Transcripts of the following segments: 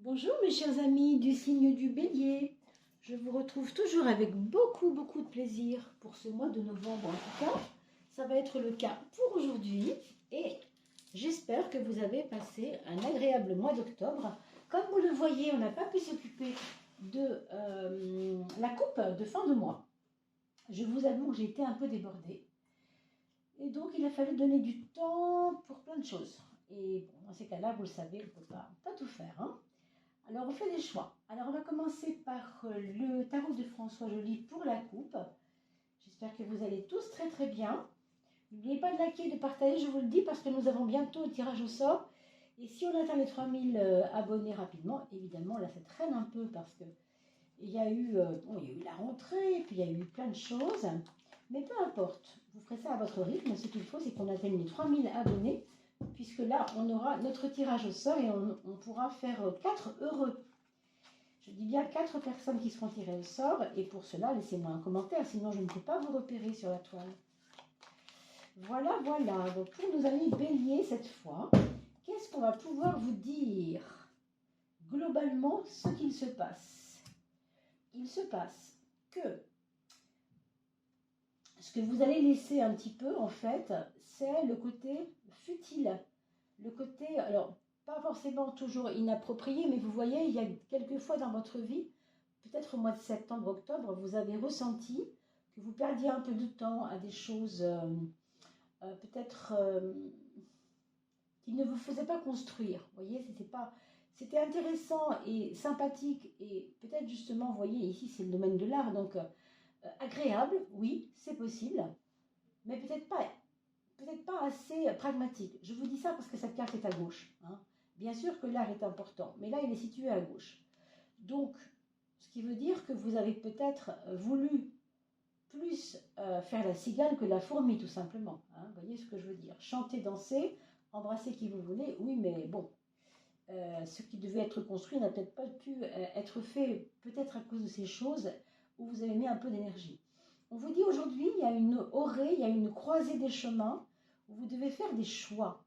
Bonjour mes chers amis du signe du Bélier. Je vous retrouve toujours avec beaucoup de plaisir pour ce mois de novembre. En tout cas, ça va être le cas pour aujourd'hui et j'espère que vous avez passé un agréable mois d'octobre. Comme vous le voyez, on n'a pas pu s'occuper de la coupe de fin de mois. Je vous avoue que j'ai été un peu débordée et donc il a fallu donner du temps pour plein de choses. Et bon, dans ces cas-là, vous le savez, on ne peut pas tout faire, hein. Alors, on fait des choix. Alors, on va commencer par le tarot de François Joly pour la coupe. J'espère que vous allez tous très bien. N'oubliez pas de liker, de partager, je vous le dis, parce que nous avons bientôt le tirage au sort. Et si on atteint les 3000 abonnés rapidement, évidemment, là, ça traîne un peu parce que il y a eu la rentrée, puis il y a eu plein de choses. Mais peu importe, vous ferez ça à votre rythme. Ce qu'il faut, c'est qu'on atteigne les 3000 abonnés, puisque là, on aura notre tirage au sort et on pourra faire 4 heureux. Je dis bien 4 personnes qui seront tirées au sort, et pour cela, laissez-moi un commentaire, sinon je ne peux pas vous repérer sur la toile. Voilà. Donc pour nos amis béliers cette fois, qu'est-ce qu'on va pouvoir vous dire? Globalement, ce qu'il se passe. Il se passe que ce que vous allez laisser un petit peu, en fait, c'est le côté futile. Le côté, alors, pas forcément toujours inapproprié, mais vous voyez, il y a quelques fois dans votre vie, peut-être au mois de septembre, octobre, vous avez ressenti que vous perdiez un peu de temps à des choses peut-être qui ne vous faisaient pas construire. Vous voyez, c'était intéressant et sympathique et peut-être justement, vous voyez, ici c'est le domaine de l'art, donc agréable, oui, c'est possible, mais peut-être pas assez pragmatique. Je vous dis ça parce que cette carte est à gauche, hein. Bien sûr que l'art est important, mais là, il est situé à gauche. Donc, ce qui veut dire que vous avez peut-être voulu plus faire la cigale que la fourmi, tout simplement, hein. Vous voyez ce que je veux dire? Chanter, danser, embrasser qui vous voulez, oui, mais bon, ce qui devait être construit n'a peut-être pas pu être fait, peut-être à cause de ces choses où vous avez mis un peu d'énergie. On vous dit aujourd'hui, il y a une orée, il y a une croisée des chemins où vous devez faire des choix.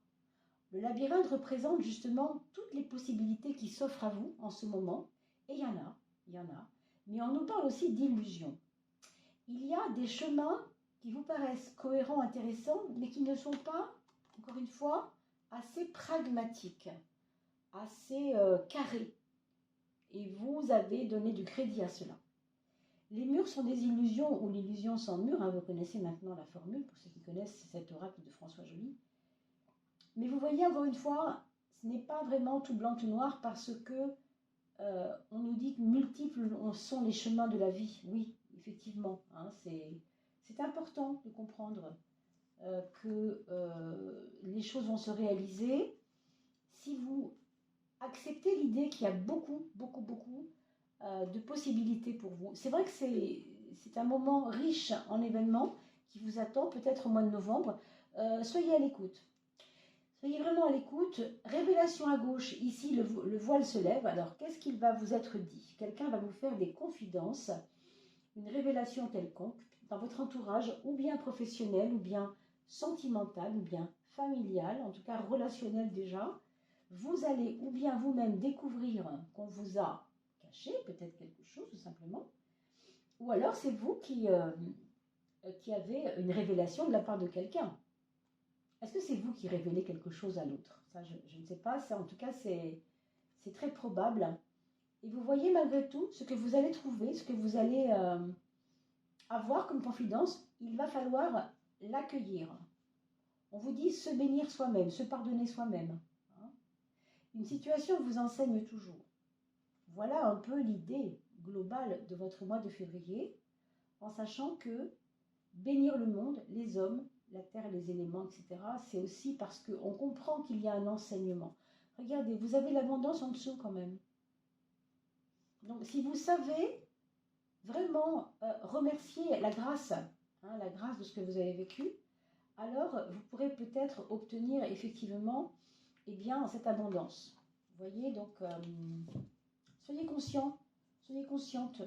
Le labyrinthe représente justement toutes les possibilités qui s'offrent à vous en ce moment, et il y en a, mais on nous parle aussi d'illusions. Il y a des chemins qui vous paraissent cohérents, intéressants, mais qui ne sont pas, encore une fois, assez pragmatiques, assez carrés. Et vous avez donné du crédit à cela. Les murs sont des illusions ou l'illusion sans mur, hein, vous connaissez maintenant la formule pour ceux qui connaissent cet oracle de François Joly. Mais vous voyez, encore une fois, ce n'est pas vraiment tout blanc, tout noir parce que on nous dit que multiples sont les chemins de la vie. Oui, effectivement, hein, c'est important de comprendre que les choses vont se réaliser si vous acceptez l'idée qu'il y a beaucoup de possibilités pour vous. C'est vrai que c'est un moment riche en événements qui vous attend peut-être au mois de novembre. Soyez à l'écoute. Soyez vraiment à l'écoute. Révélation à gauche, ici le voile se lève. Alors qu'est-ce qu'il va vous être dit? Quelqu'un va vous faire des confidences, une révélation quelconque dans votre entourage, ou bien professionnel, ou bien sentimental, ou bien familial, en tout cas relationnel déjà. Vous allez ou bien vous-même découvrir qu'on vous a caché peut-être quelque chose tout simplement, ou alors c'est vous qui avez une révélation de la part de quelqu'un. Est-ce que c'est vous qui révélez quelque chose à l'autre? Ça, je ne sais pas, ça en tout cas c'est très probable. Et vous voyez malgré tout ce que vous allez trouver, ce que vous allez avoir comme confidence, il va falloir l'accueillir. On vous dit se bénir soi-même, se pardonner soi-même. Une situation vous enseigne toujours. Voilà un peu l'idée globale de votre mois de février, en sachant que bénir le monde, les hommes, la terre, les éléments, etc., c'est aussi parce qu'on comprend qu'il y a un enseignement. Regardez, vous avez l'abondance en dessous quand même. Donc si vous savez vraiment remercier la grâce de ce que vous avez vécu, alors vous pourrez peut-être obtenir effectivement cette abondance. Vous voyez, donc soyez consciente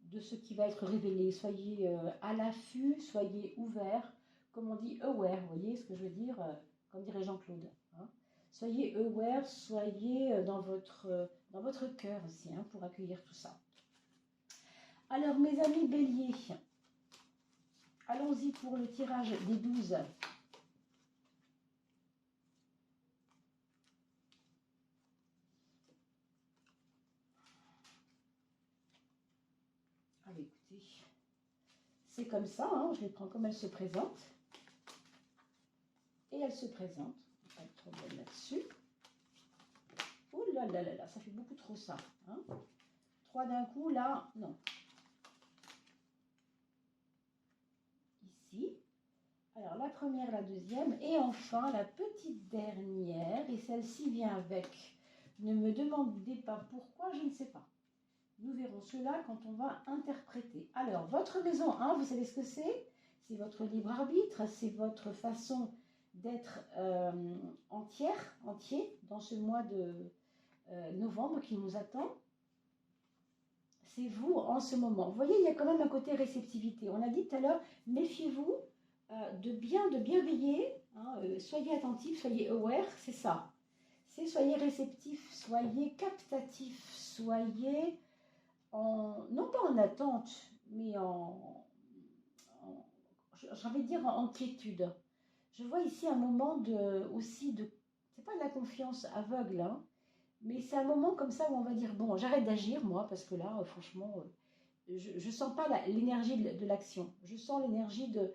de ce qui va être révélé. Soyez à l'affût, soyez ouvert, comme on dit aware, vous voyez ce que je veux dire, comme dirait Jean-Claude. Hein. Soyez aware, soyez dans votre cœur aussi, hein, pour accueillir tout ça. Alors, mes amis béliers, allons-y pour le tirage des 12. Allez, écoutez, c'est comme ça, hein, je les prends comme elles se présentent. Et elles se présentent, pas de problème là-dessus. Ouh là là là là, ça fait beaucoup trop ça. Hein. 3 d'un coup, là, non. Ici. Alors, la première, la deuxième. Et enfin, la petite dernière. Et celle-ci vient avec. Ne me demandez pas pourquoi, je ne sais pas. Nous verrons cela quand on va interpréter. Alors, votre maison 1, vous savez ce que c'est? C'est votre libre arbitre, c'est votre façon d'être entier dans ce mois de novembre qui nous attend. C'est vous en ce moment. Vous voyez, il y a quand même un côté réceptivité. On a dit tout à l'heure, méfiez-vous de bien veiller. Hein, soyez attentifs, soyez aware, c'est ça. C'est soyez réceptifs, soyez captatifs, soyez non pas en attente, mais j'ai envie de dire en quiétude. Je vois ici un moment aussi de, c'est pas de la confiance aveugle, hein, mais c'est un moment comme ça où on va dire, bon, j'arrête d'agir, moi, parce que là, franchement, je ne sens pas l'énergie de l'action. Je sens l'énergie de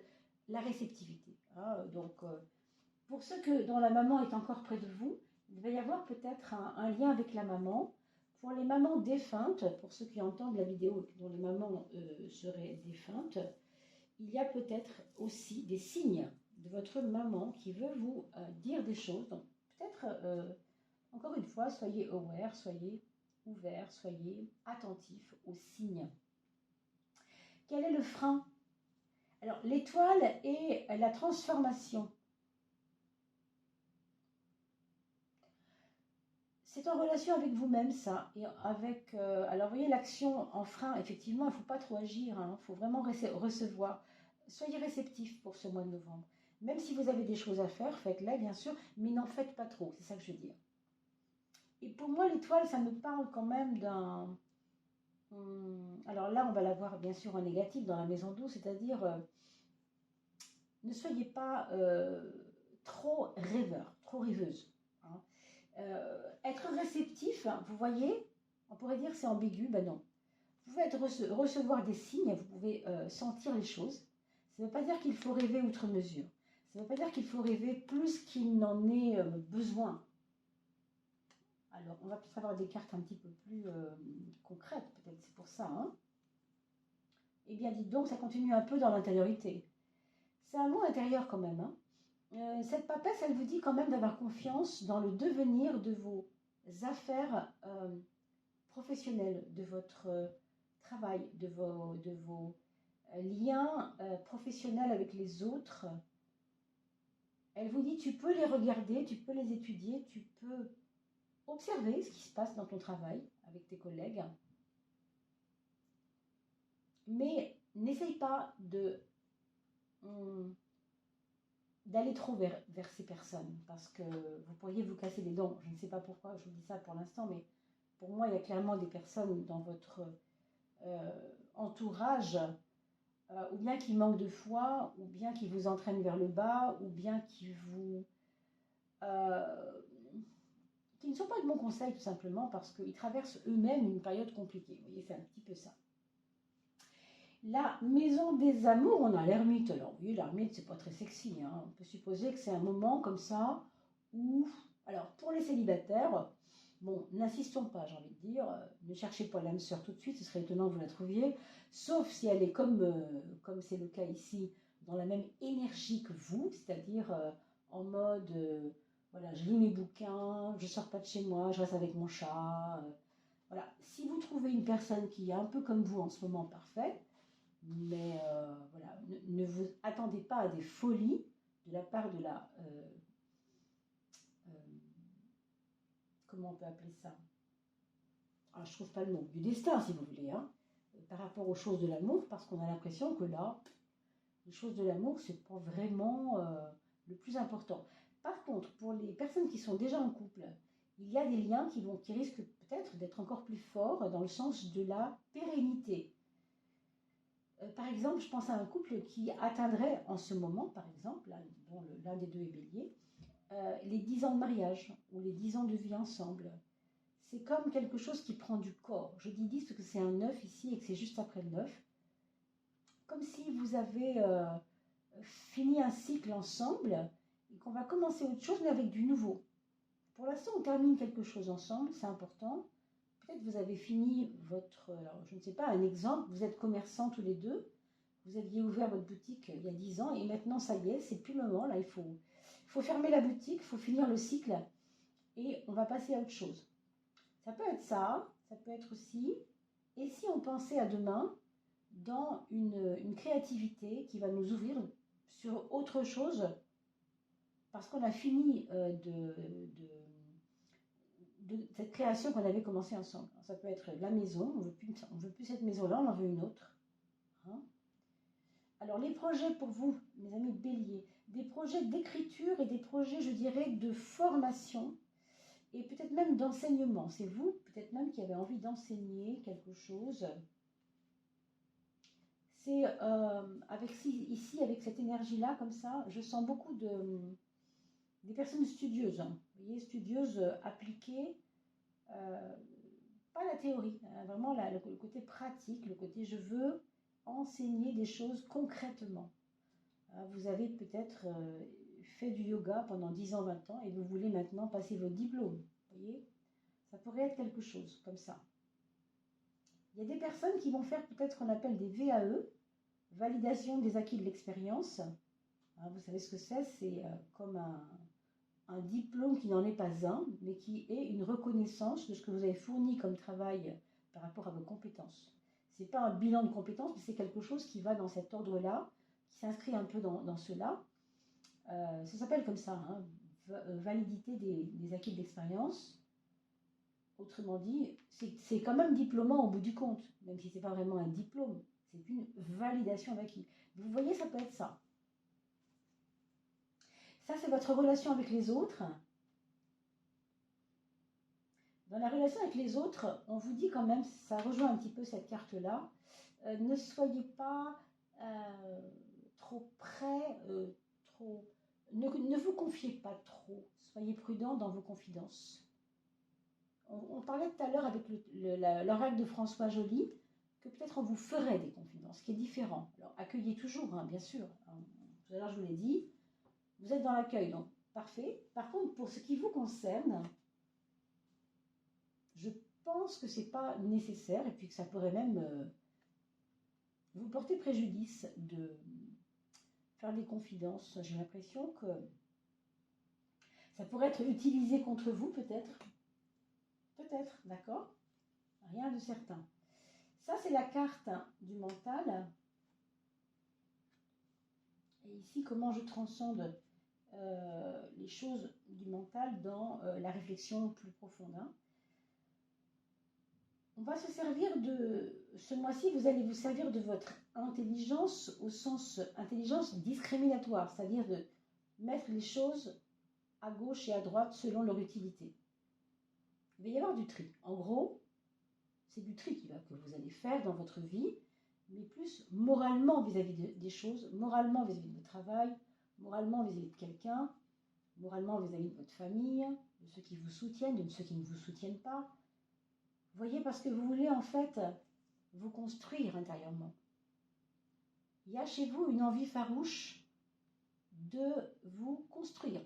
la réceptivité. Hein, donc, pour ceux que dont la maman est encore près de vous, il va y avoir peut-être un lien avec la maman. Pour les mamans défuntes, pour ceux qui entendent la vidéo dont les mamans seraient défuntes, il y a peut-être aussi des signes de votre maman qui veut vous dire des choses. Donc, peut-être, encore une fois, soyez aware, soyez ouverts, soyez attentifs aux signes. Quel est le frein? Alors, l'étoile est la transformation. C'est en relation avec vous-même, ça. Et avec, alors, vous voyez, l'action en frein, effectivement, il ne faut pas trop agir. Il faut vraiment recevoir. Soyez réceptifs pour ce mois de novembre. Même si vous avez des choses à faire, faites-les, bien sûr, mais n'en faites pas trop. C'est ça que je veux dire. Et pour moi, l'étoile, ça me parle quand même d'un... alors là, on va la voir, bien sûr, en négatif dans la maison 12, c'est-à-dire, ne soyez pas trop rêveur, trop rêveuse. Hein. Être réceptif, vous voyez, on pourrait dire c'est ambigu, ben non. Vous pouvez recevoir des signes, vous pouvez sentir les choses. Ça ne veut pas dire qu'il faut rêver outre mesure. Ça ne veut pas dire qu'il faut rêver plus qu'il n'en est besoin. Alors, on va peut-être avoir des cartes un petit peu plus concrètes, peut-être c'est pour ça. Hein. Eh bien, dites donc, ça continue un peu dans l'intériorité. C'est un mot intérieur quand même. Hein. Cette papesse, elle vous dit quand même d'avoir confiance dans le devenir de vos affaires professionnelles, de votre travail, de vos liens professionnels avec les autres. Elle vous dit, tu peux les regarder, tu peux les étudier, tu peux observer ce qui se passe dans ton travail avec tes collègues. Mais n'essaye pas d'aller trop vers ces personnes, parce que vous pourriez vous casser les dents. Je ne sais pas pourquoi je vous dis ça pour l'instant, mais pour moi, il y a clairement des personnes dans votre entourage, ou bien qui manquent de foi, ou bien qui vous entraînent vers le bas, ou bien qui ne sont pas de bons conseils, tout simplement, parce qu'ils traversent eux-mêmes une période compliquée. Vous voyez, c'est un petit peu ça. La maison des amours, on a l'ermite. Alors oui, l'ermite, c'est pas très sexy. Hein. On peut supposer que c'est un moment comme ça où... Alors, pour les célibataires, bon, n'insistons pas, j'ai envie de dire. Ne cherchez pas l'âme sœur tout de suite, ce serait étonnant que vous la trouviez. Sauf si elle est comme c'est le cas ici, dans la même énergie que vous, c'est-à-dire en mode, voilà, je lis mes bouquins, je sors pas de chez moi, je reste avec mon chat. Voilà. Si vous trouvez une personne qui est un peu comme vous en ce moment, parfait. Mais voilà, ne vous attendez pas à des folies de la part de la... comment on peut appeler ça? Alors, je ne trouve pas le mot. Du destin, si vous voulez. Hein, par rapport aux choses de l'amour, parce qu'on a l'impression que là, les choses de l'amour, c'est pas vraiment le plus important. Par contre, pour les personnes qui sont déjà en couple, il y a des liens qui risquent peut-être d'être encore plus forts dans le sens de la pérennité. Par exemple, je pense à un couple qui atteindrait en ce moment, par exemple, dont l'un des deux est bélier, les 10 ans de mariage ou les 10 ans de vie ensemble. C'est comme quelque chose qui prend du corps. Je dis 10 parce que c'est un 9 ici et que c'est juste après le 9. Comme si vous avez fini un cycle ensemble et qu'on va commencer autre chose mais avec du nouveau. Pour l'instant, on termine quelque chose ensemble, c'est important. Peut-être vous avez fini votre, alors je ne sais pas, un exemple, vous êtes commerçants tous les deux, vous aviez ouvert votre boutique il y a 10 ans et maintenant ça y est, c'est plus le moment, là il faut fermer la boutique, il faut finir le cycle et on va passer à autre chose. Ça peut être ça, ça peut être aussi, et si on pensait à demain dans une créativité qui va nous ouvrir sur autre chose parce qu'on a fini de cette création qu'on avait commencé ensemble. Ça peut être la maison, on veut plus cette maison-là, on en veut une autre. Hein. Alors les projets pour vous, mes amis béliers, des projets d'écriture et des projets, je dirais, de formation et peut-être même d'enseignement. C'est vous, peut-être même, qui avez envie d'enseigner quelque chose. C'est ici, avec cette énergie-là, comme ça, je sens beaucoup des personnes studieuses. Hein. Vous voyez, studieuses appliquées. Pas la théorie, hein, vraiment le côté pratique, le côté je veux enseigner des choses concrètement. Vous avez peut-être fait du yoga pendant 10 ans, 20 ans et vous voulez maintenant passer votre diplôme. Vous voyez, ça pourrait être quelque chose comme ça. Il y a des personnes qui vont faire peut-être ce qu'on appelle des VAE, validation des acquis de l'expérience. Vous savez ce que c'est comme un diplôme qui n'en est pas un, mais qui est une reconnaissance de ce que vous avez fourni comme travail par rapport à vos compétences. Ce n'est pas un bilan de compétences, mais c'est quelque chose qui va dans cet ordre-là, qui s'inscrit un peu dans cela. Ça s'appelle comme ça, hein, validité des acquis de l'expérience. Autrement dit, c'est quand même diplômant au bout du compte, même si ce n'est pas vraiment un diplôme, c'est une validation d'acquis. Vous voyez, ça peut être ça. Ça, c'est votre relation avec les autres. Dans la relation avec les autres, on vous dit quand même, ça rejoint un petit peu cette carte-là, ne soyez pas trop près, ne vous confiez pas trop, soyez prudent dans vos confidences. On parlait tout à l'heure avec l'oracle de François Joly, que peut-être on vous ferait des confidences, ce qui est différent. Alors accueillez toujours, hein, bien sûr. Tout à l'heure je vous l'ai dit, vous êtes dans l'accueil, donc parfait. Par contre, pour ce qui vous concerne, je pense que ce n'est pas nécessaire et puis que ça pourrait même vous porter préjudice de faire des confidences. J'ai l'impression que ça pourrait être utilisé contre vous peut-être. Peut-être, d'accord? Rien de certain. Ça, c'est la carte du mental. Et ici, comment je transcende les choses du mental dans la réflexion plus profonde. Hein. On va se servir ce mois-ci, vous allez vous servir de votre intelligence au sens intelligence discriminatoire, c'est-à-dire de mettre les choses à gauche et à droite selon leur utilité. Il va y avoir du tri. En gros, c'est du tri que vous allez faire dans votre vie, mais plus moralement vis-à-vis des choses, moralement vis-à-vis de votre travail, moralement vis-à-vis de quelqu'un, moralement vis-à-vis de votre famille, de ceux qui vous soutiennent, de ceux qui ne vous soutiennent pas. Vous voyez, parce que vous voulez en fait vous construire intérieurement. Il y a chez vous une envie farouche de vous construire,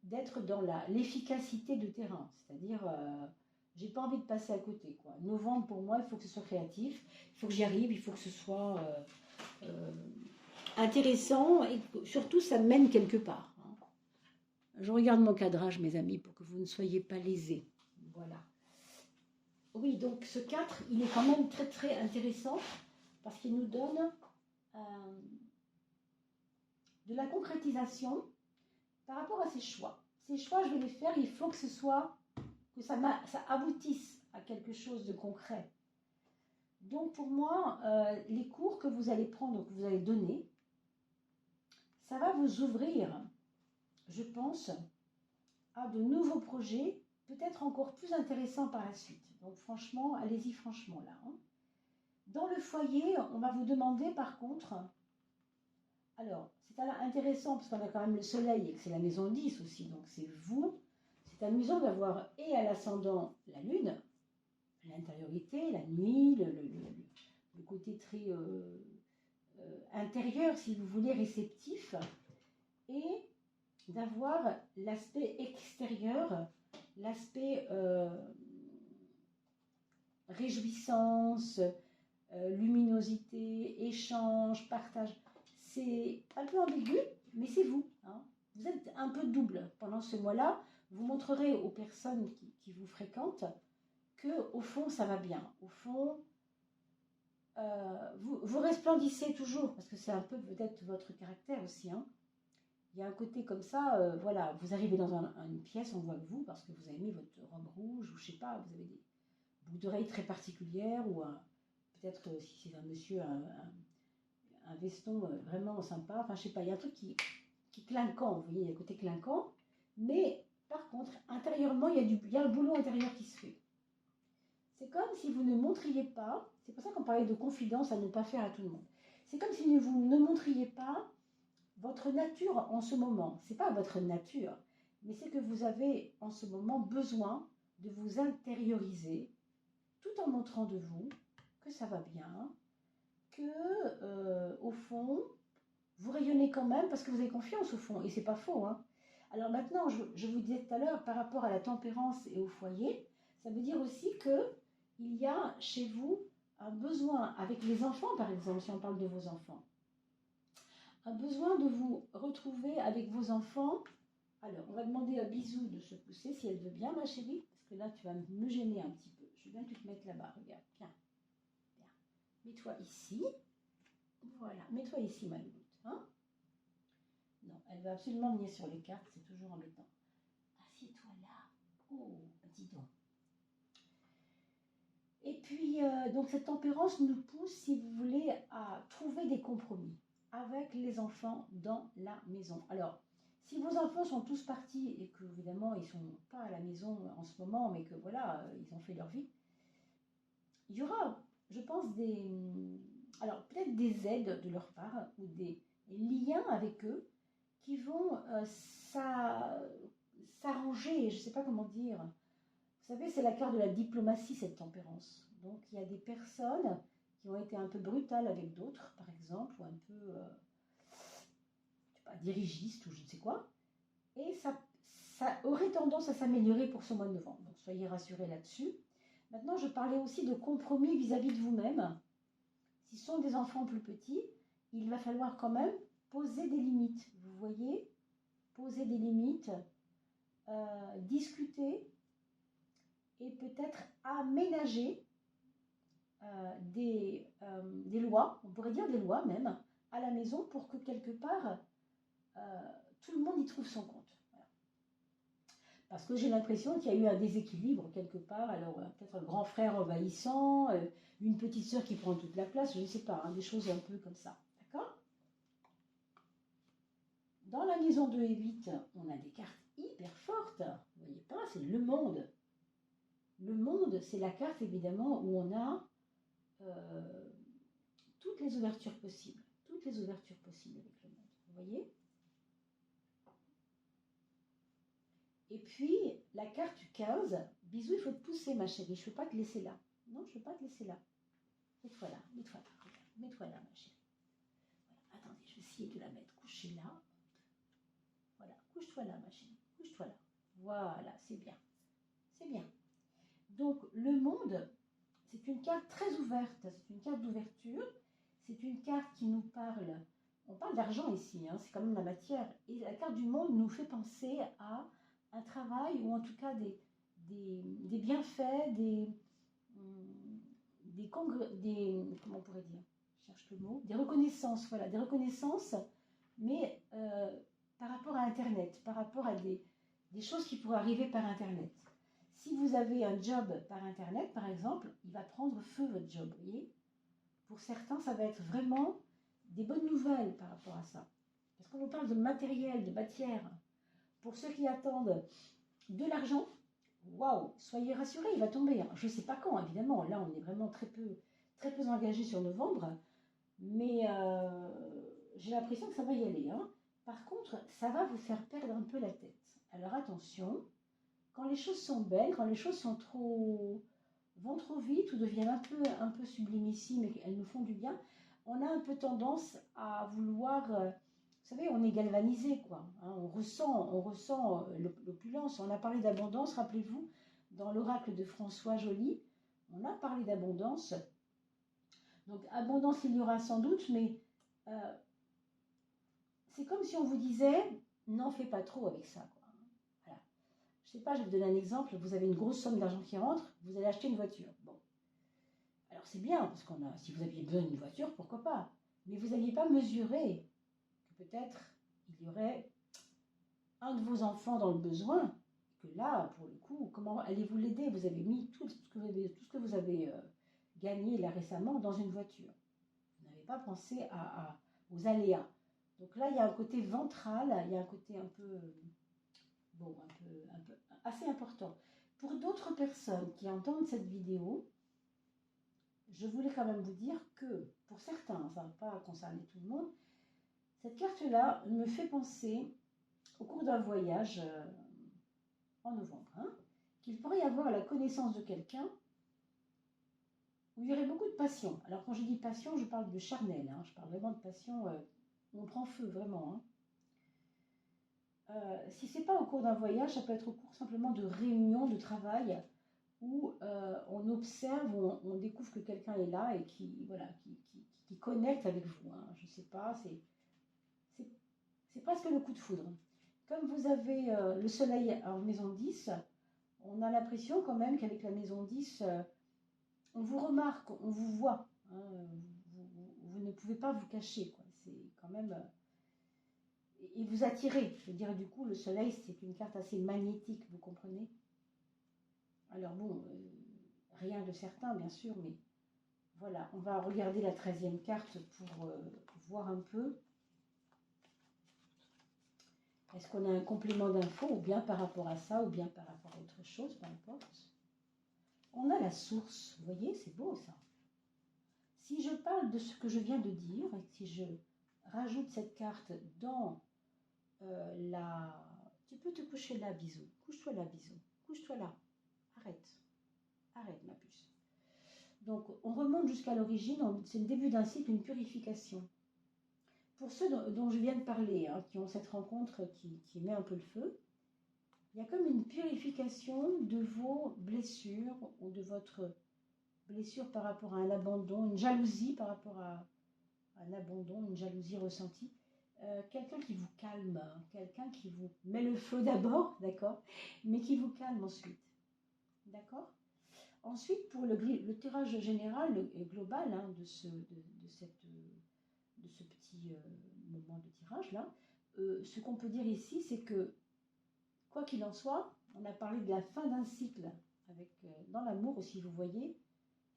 d'être dans l'efficacité de terrain, c'est-à-dire j'ai pas envie de passer à côté, quoi. Novembre pour moi, il faut que ce soit créatif, il faut que j'y arrive, il faut que ce soit intéressant et surtout ça mène quelque part. Hein. Je regarde mon cadrage, mes amis, pour que vous ne soyez pas lésés. Voilà. Oui, donc ce 4, il est quand même très très intéressant parce qu'il nous donne de la concrétisation par rapport à ces choix. Ces choix, je vais les faire, il faut que ça aboutisse à quelque chose de concret. Donc pour moi, les cours que vous allez prendre, que vous allez donner, ça va vous ouvrir, je pense, à de nouveaux projets, peut-être encore plus intéressants par la suite. Donc franchement, allez-y franchement là. Hein. Dans le foyer, on va vous demander par contre, alors c'est intéressant parce qu'on a quand même le soleil et que c'est la maison 10 aussi, donc c'est vous. C'est amusant d'avoir et à l'ascendant la lune, l'intériorité, la nuit, le côté très intérieur, si vous voulez, réceptif, et d'avoir l'aspect extérieur, l'aspect réjouissance, luminosité, échange, partage. C'est un peu ambigu, mais c'est vous. Hein. Vous êtes un peu double pendant ce mois-là. Vous montrerez aux personnes qui vous fréquentent que au fond, ça va bien. Au fond, vous resplendissez toujours, parce que c'est un peu peut-être votre caractère aussi. Hein. Il y a un côté comme ça, voilà, vous arrivez dans une pièce, on voit que vous, parce que vous avez mis votre robe rouge, ou je sais pas, vous avez des boucles d'oreilles très particulières, ou peut-être si c'est un monsieur, un veston vraiment sympa, enfin je sais pas, il y a un truc qui clinquant, vous voyez, il y a un côté clinquant, mais par contre, intérieurement, il y a un boulot intérieur qui se fait. C'est comme si vous ne montriez pas, c'est pour ça qu'on parlait de confidence à ne pas faire à tout le monde, c'est comme si vous ne montriez pas votre nature en ce moment. Ce n'est pas votre nature, mais c'est que vous avez en ce moment besoin de vous intérioriser tout en montrant de vous que ça va bien, que au fond, vous rayonnez quand même parce que vous avez confiance au fond, et c'est pas faux. Hein. Alors maintenant, je vous disais tout à l'heure, par rapport à la tempérance et au foyer, ça veut dire aussi qu'il y a chez vous un besoin, avec les enfants par exemple, si on parle de vos enfants, un besoin de vous retrouver avec vos enfants. Alors, on va demander à Bisou de se pousser, si elle veut bien, ma chérie, parce que là, tu vas me gêner un petit peu. Je veux bien que tu te mettes là-bas, regarde, viens, viens. Mets-toi ici. Voilà, mets-toi ici, ma louloute. Hein? Non, elle veut absolument venir sur les cartes, c'est toujours embêtant. Assieds-toi là. Oh, dis donc. Et puis, donc cette tempérance nous pousse, si vous voulez, à trouver des compromis avec les enfants dans la maison. Alors, si vos enfants sont tous partis et que, évidemment, ils ne sont pas à la maison en ce moment, mais que, voilà, ils ont fait leur vie, il y aura, je pense, alors peut-être des aides de leur part ou des liens avec eux qui vont s'arranger, je ne sais pas comment dire. Vous savez, c'est la carte de la diplomatie, cette tempérance. Donc, il y a des personnes qui ont été un peu brutales avec d'autres, par exemple, ou un peu, je sais pas, dirigistes ou je ne sais quoi. Et ça aurait tendance à s'améliorer pour ce mois de novembre. Donc, soyez rassurés là-dessus. Maintenant, je parlais aussi de compromis vis-à-vis de vous-même. Si ce sont des enfants plus petits, il va falloir quand même poser des limites. Vous voyez, poser des limites, discuter, et peut-être aménager des lois, on pourrait dire des lois même, à la maison pour que quelque part, tout le monde y trouve son compte. Voilà. Parce que j'ai l'impression qu'il y a eu un déséquilibre quelque part, alors peut-être un grand frère envahissant, une petite sœur qui prend toute la place, je ne sais pas, hein, des choses un peu comme ça. D'accord ? Dans la maison 2 et 8, on a des cartes hyper fortes. Vous voyez pas, c'est le monde. Le monde, c'est la carte évidemment où on a toutes les ouvertures possibles. Toutes les ouvertures possibles avec le monde. Vous voyez ? Et puis, la carte 15, bisous, il faut te pousser ma chérie, je ne peux pas te laisser là. Non, je ne peux pas te laisser là. Mets-toi là, mets-toi là, regarde. Mets-toi là ma chérie. Voilà. Attendez, je vais essayer de la mettre couchée là. Voilà, couche-toi là ma chérie, couche-toi là. Voilà, c'est bien. C'est bien. Donc, le monde, c'est une carte très ouverte, c'est une carte d'ouverture, c'est une carte qui nous parle, on parle d'argent ici, hein, c'est quand même la matière, et la carte du monde nous fait penser à un travail, ou en tout cas des bienfaits, comment on pourrait dire, je cherche le mot, des reconnaissances, voilà, des reconnaissances, mais par rapport à Internet, par rapport à des choses qui pourraient arriver par Internet. Si vous avez un job par Internet, par exemple, il va prendre feu votre job, vous voyez. Pour certains, ça va être vraiment des bonnes nouvelles par rapport à ça. Parce qu'on nous parle de matériel, de matière. Pour ceux qui attendent de l'argent, waouh, soyez rassurés, il va tomber. Je ne sais pas quand, évidemment. Là, on est vraiment très peu engagé sur novembre. Mais j'ai l'impression que ça va y aller. Hein. Par contre, ça va vous faire perdre un peu la tête. Alors attention, quand les choses sont belles, quand les choses vont trop vite ou deviennent un peu sublimissimes et qu'elles nous font du bien, on a un peu tendance à vouloir... vous savez, on est galvanisé, quoi. Hein, on ressent l'opulence. On a parlé d'abondance, rappelez-vous, dans l'oracle de François Joly, on a parlé d'abondance. Donc, abondance, il y aura sans doute, mais c'est comme si on vous disait, n'en fais pas trop avec ça, quoi. Voilà. Je sais pas, je vais vous donner un exemple. Vous avez une grosse somme d'argent qui rentre, vous allez acheter une voiture. Bon. Alors, c'est bien, parce si vous aviez besoin d'une voiture, pourquoi pas. Mais vous n'aviez pas mesuré que peut-être il y aurait un de vos enfants dans le besoin, que là, pour le coup, comment allez-vous l'aider? Vous avez mis tout ce que vous avez gagné là récemment dans une voiture. Vous n'avez pas pensé aux aléas. Donc là, il y a un côté ventral, il y a un côté un peu assez important. Pour d'autres personnes qui entendent cette vidéo, je voulais quand même vous dire que, pour certains, ça ne va pas concerner tout le monde, cette carte-là me fait penser, au cours d'un voyage en novembre, hein, qu'il pourrait y avoir la connaissance de quelqu'un où il y aurait beaucoup de passion. Alors quand je dis passion, je parle de charnel, hein, je parle vraiment de passion où on prend feu, vraiment. Hein. Si ce n'est pas au cours d'un voyage, ça peut être au cours simplement de réunions de travail où on observe, où on découvre que quelqu'un est là et qui connecte avec vous. Hein. Je ne sais pas, c'est presque le coup de foudre. Comme vous avez le soleil en maison 10, on a l'impression quand même qu'avec la maison 10, on vous remarque, on vous voit. Hein, vous ne pouvez pas vous cacher. C'est quand même... et vous attirez. Je veux dire, du coup, le soleil, c'est une carte assez magnétique, vous comprenez? Alors bon, rien de certain, bien sûr, mais voilà. On va regarder la 13e carte pour voir un peu. Est-ce qu'on a un complément d'info, ou bien par rapport à ça, ou bien par rapport à autre chose, peu importe. On a la source, vous voyez, c'est beau ça. Si je parle de ce que je viens de dire, et si je rajoute cette carte dans la... Tu peux te coucher là, bisou. Couche-toi là, bisou. Couche-toi là. Arrête. Arrête, ma puce. Donc, on remonte jusqu'à l'origine. C'est le début d'un cycle, une purification. Pour ceux dont je viens de parler, hein, qui ont cette rencontre qui met un peu le feu, il y a comme une purification de vos blessures ou de votre blessure par rapport à un abandon, une jalousie par rapport à un abandon, une jalousie ressentie. Quelqu'un qui vous calme, quelqu'un qui vous met le feu d'abord, d'accord, mais qui vous calme ensuite, d'accord. Ensuite, pour le tirage général et global hein, de ce petit moment de tirage là, ce qu'on peut dire ici, c'est que quoi qu'il en soit, on a parlé de la fin d'un cycle avec dans l'amour aussi, vous voyez.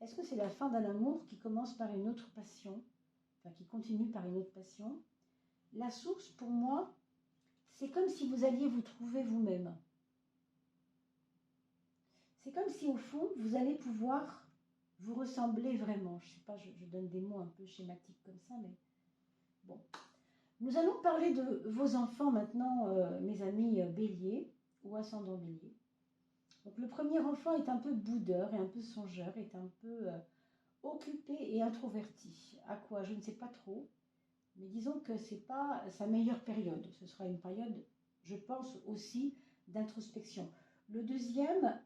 Est-ce que c'est la fin d'un amour qui commence par une autre passion, enfin qui continue par une autre passion? La source, pour moi, c'est comme si vous alliez vous trouver vous-même. C'est comme si, au fond, vous allez pouvoir vous ressembler vraiment. Je ne sais pas, je donne des mots un peu schématiques comme ça, mais bon. Nous allons parler de vos enfants maintenant, mes amis béliers ou ascendant bélier. Donc, le premier enfant est un peu boudeur et un peu songeur, est un peu occupé et introverti. À quoi? Je ne sais pas trop. Mais disons que ce n'est pas sa meilleure période. Ce sera une période, je pense, aussi d'introspection. Le deuxième,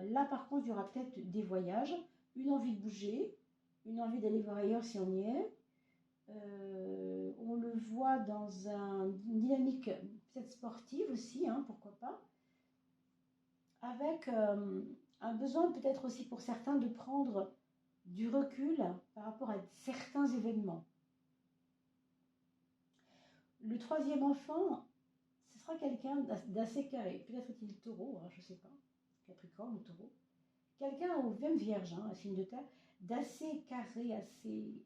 là par contre, il y aura peut-être des voyages, une envie de bouger, une envie d'aller voir ailleurs si on y est. On le voit dans une dynamique peut-être sportive aussi, hein, pourquoi pas. Avec un besoin peut-être aussi pour certains de prendre du recul par rapport à certains événements. Le troisième enfant, ce sera quelqu'un d'assez carré. Peut-être est-il taureau, hein, je ne sais pas. Capricorne ou taureau. Quelqu'un, ou même vierge, hein, un signe de terre, d'assez carré, assez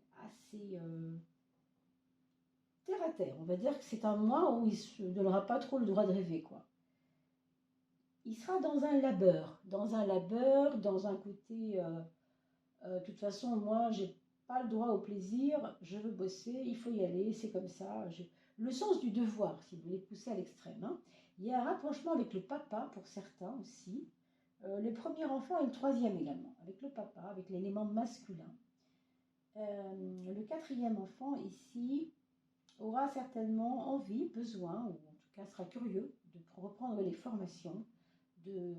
terre à terre. On va dire que c'est un mois où il ne se donnera pas trop le droit de rêver, quoi. Il sera dans un labeur, dans un côté, de toute façon, moi, j'ai pas le droit au plaisir, je veux bosser, il faut y aller, c'est comme ça. Le sens du devoir, si vous voulez pousser à l'extrême, hein. Il y a un rapprochement avec le papa pour certains aussi. Le premier enfant et le troisième également, avec le papa, avec l'élément masculin. Le quatrième enfant ici aura certainement envie, besoin, ou en tout cas sera curieux de reprendre les formations, de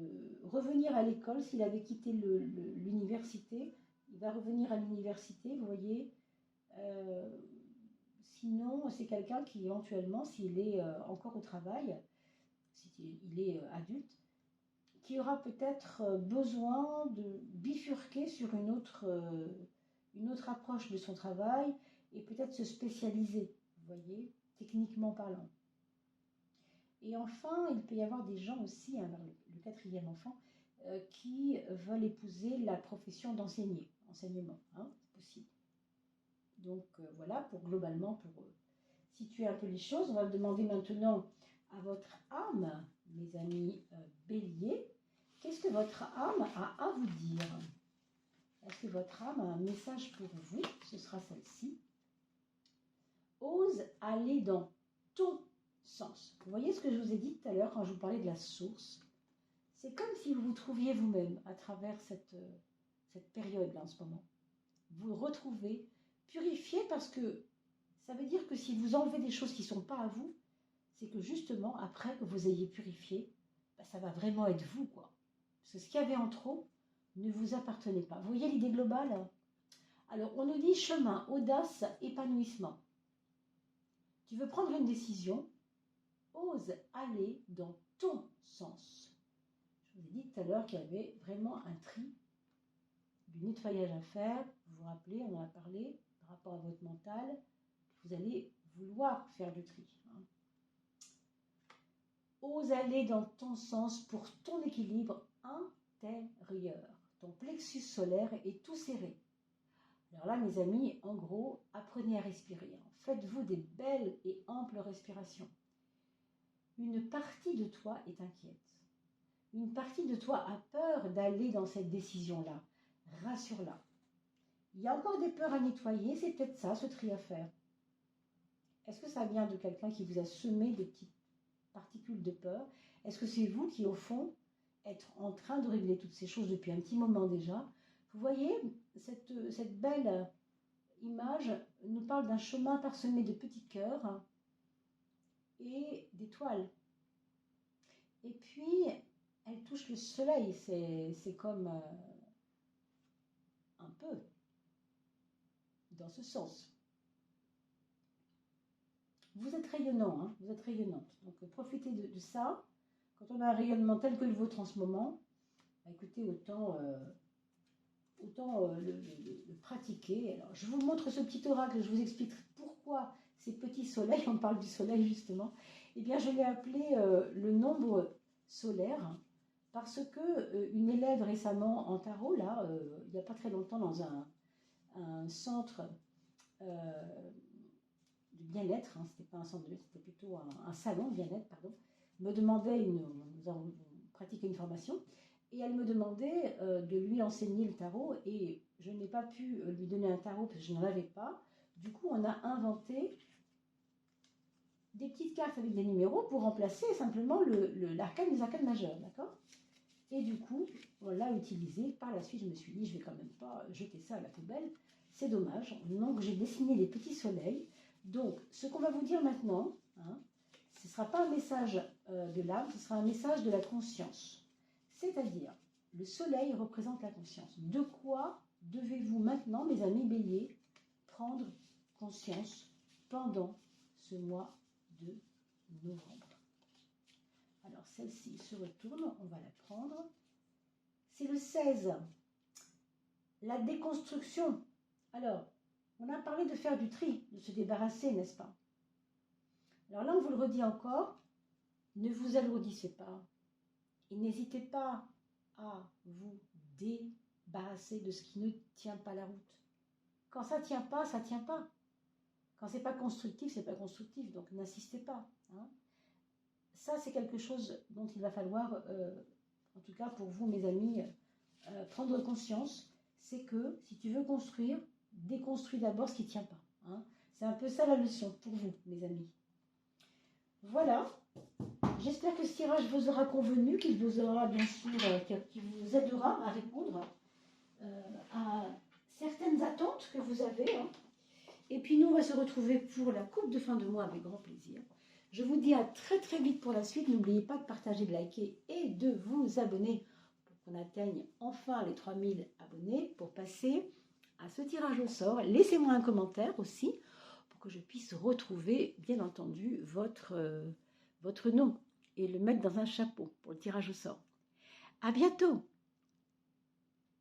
revenir à l'école s'il avait quitté l'université. Il va revenir à l'université, vous voyez. Sinon, c'est quelqu'un qui éventuellement, s'il est encore au travail, s'il est adulte, qui aura peut-être besoin de bifurquer sur une autre approche de son travail et peut-être se spécialiser, vous voyez, techniquement parlant. Et enfin, il peut y avoir des gens aussi, hein, vers le quatrième enfant, qui veulent épouser la profession enseignement, hein, c'est possible. Donc voilà, globalement, pour situer un peu les choses, on va demander maintenant à votre âme, mes amis béliers, qu'est-ce que votre âme a à vous dire? Est-ce que votre âme a un message pour vous? Ce sera celle-ci. Ose aller dans ton sens. Vous voyez ce que je vous ai dit tout à l'heure quand je vous parlais de la source? C'est comme si vous vous trouviez vous-même à travers cette période-là en ce moment. Vous retrouvez, purifié, parce que ça veut dire que si vous enlevez des choses qui ne sont pas à vous, c'est que justement, après que vous ayez purifié, ça va vraiment être vous, quoi. Parce que ce qu'il y avait en trop ne vous appartenait pas. Vous voyez l'idée globale? Alors, on nous dit chemin, audace, épanouissement. Tu veux prendre une décision, ose aller dans ton sens. Je vous ai dit tout à l'heure qu'il y avait vraiment un tri, du nettoyage à faire. Vous vous rappelez, on en a parlé par rapport à votre mental. Vous allez vouloir faire du tri. Hein. Ose aller dans ton sens pour ton équilibre intérieur. Ton plexus solaire est tout serré. Alors là, mes amis, en gros, apprenez à respirer. Faites-vous des belles et amples respirations. Une partie de toi est inquiète. Une partie de toi a peur d'aller dans cette décision-là. Rassure-la. Il y a encore des peurs à nettoyer, c'est peut-être ça, ce tri à faire. Est-ce que ça vient de quelqu'un qui vous a semé des petites particules de peur? Est-ce que c'est vous qui, au fond, êtes en train de régler toutes ces choses depuis un petit moment déjà? Vous voyez, cette belle image nous parle d'un chemin parsemé de petits cœurs et d'étoiles. Et puis, elle touche le soleil, c'est comme un peu dans ce sens. Vous êtes rayonnant, hein, vous êtes rayonnante. Donc profitez de ça. Quand on a un rayonnement tel que le vôtre en ce moment, bah, écoutez, autant le pratiquer. Alors, je vous montre ce petit oracle, je vous explique pourquoi ces petits soleils, on parle du soleil justement, eh bien je l'ai appelé le nombre solaire, parce que une élève récemment en tarot, là, il n'y a pas très longtemps, dans un centre de bien-être, hein, c'était pas un centre de bien-être, c'était plutôt un salon de bien-être, pardon, me demandait, nous avons pratiqué une formation, et elle me demandait de lui enseigner le tarot, et je n'ai pas pu lui donner un tarot parce que je n'en avais pas. Du coup, on a inventé des petites cartes avec des numéros pour remplacer simplement l'arcane des arcanes majeurs, d'accord? Et du coup, on l'a utilisé. Par la suite, je me suis dit, je vais quand même pas jeter ça à la poubelle, c'est dommage. Donc, j'ai dessiné des petits soleils. Donc, ce qu'on va vous dire maintenant, hein, ce ne sera pas un message de l'âme, ce sera un message de la conscience. C'est-à-dire, le soleil représente la conscience. De quoi devez-vous maintenant, mes amis béliers, prendre conscience pendant ce mois de novembre? Alors, celle-ci se retourne, on va la prendre. C'est le 16, la déconstruction. Alors, on a parlé de faire du tri, de se débarrasser, n'est-ce pas? Alors là, on vous le redit encore, ne vous alourdissez pas. Et n'hésitez pas à vous débarrasser de ce qui ne tient pas la route. Quand ça ne tient pas, ça ne tient pas. Quand c'est pas constructif, c'est pas constructif, donc n'insistez pas. Hein. Ça, c'est quelque chose dont il va falloir, en tout cas pour vous, mes amis, prendre conscience. C'est que si tu veux construire, déconstruis d'abord ce qui ne tient pas. Hein. C'est un peu ça la leçon pour vous, mes amis. Voilà. J'espère que ce tirage vous aura convenu, qu'il vous aura bien sûr, qu'il vous aidera à répondre à certaines attentes que vous avez. Hein. Et puis nous, on va se retrouver pour la coupe de fin de mois avec grand plaisir. Je vous dis à très très vite pour la suite. N'oubliez pas de partager, de liker et de vous abonner pour qu'on atteigne enfin les 3000 abonnés pour passer à ce tirage au sort. Laissez-moi un commentaire aussi pour que je puisse retrouver, bien entendu, votre nom et le mettre dans un chapeau pour le tirage au sort. À bientôt!